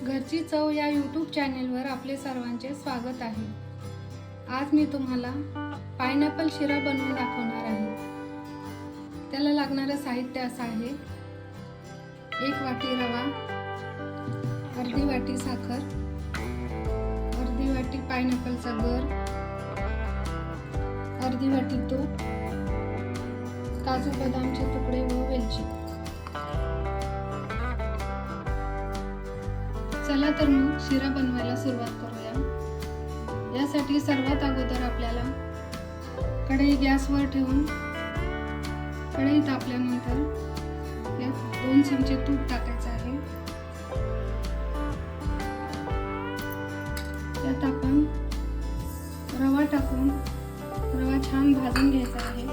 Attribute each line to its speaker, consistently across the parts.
Speaker 1: घरची चव या यूट्यूब चॅनेलवर आपले सर्वांचे स्वागत आहे। आज मी तुम्हाला पायनॅपल शिरा बनवून दाखवणार आहे। त्याला लागणारे साहित्य असं आहे: 1 वाटी रवा, अर्धी वाटी साखर, अर्धी वाटी पायनॅपलचा गर, अर्धी वाटी तूप, काजू बदामचे तुकडे व वेलची। चला तर मग शिरा बनवायला सुरुवात करूया। यासाठी सर्वात अगोदर आपल्याला कढई गॅसवर ठेवून कढई तापल्यानंतर यात 2 चमचे तूप टाकायचे आहे। त्यात आपण रवा टाकून रवा छान भाजून घ्यायचा आहे।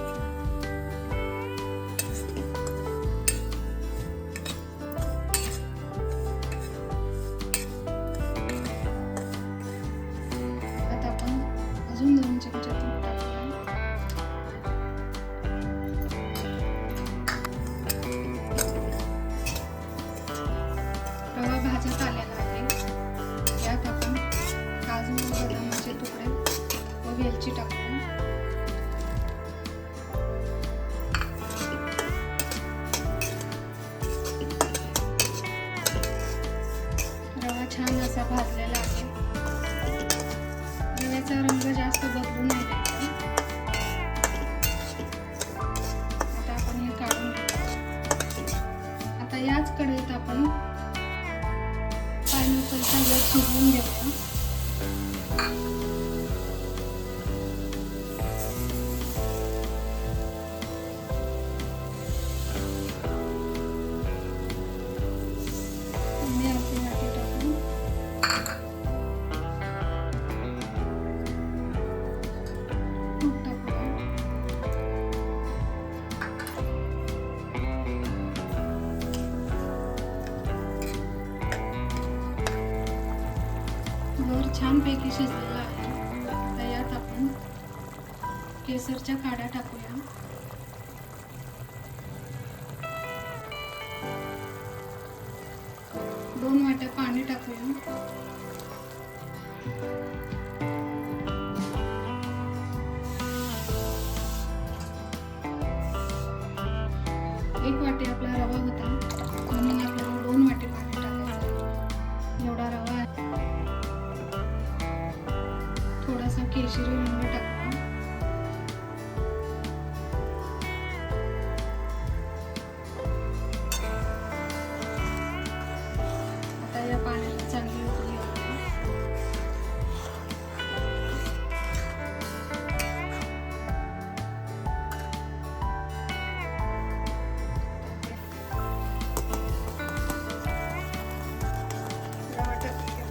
Speaker 1: अजून 2 चमचे तूप टाकूया। रवा भाजत आलेला आहे। यात आपण काजू व बदामाचे तुकडे व वेलची टाकूया। रवा छान असा भाजलेला आहे। रव्याचा रंग जास्त बदलू नाही द्यायचा। आता आपण हे काढून घेऊ। आता याच कढईत आपण पायनॅपलचा गर शिजवून घेऊया। आणि अर्धी वाटी टाकून गर छानपैकी शिजलेला आहे। आता यात आपण केसरच्या काड्या टाकूया। दोन वाट्या पाणी टाकूया। एक वाटी आपला रवा होता म्हणून आपल्याला 2 वाटी पाणी टाकायचं। एवढा रवा आहे। थोडासा केशरी रंग टाकूया। आता या पाण्याला चांगली उकळी येऊ द्या। रवा टाकूया।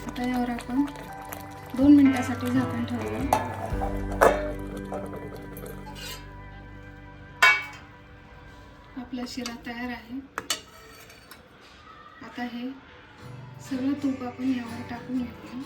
Speaker 1: आता यावर आपण 2 मिनिटांसाठी झाकण ठेवूया। आपला शिरा तयार आहे। आता हे सगळं तूप आपण यावर टाकून घेऊया।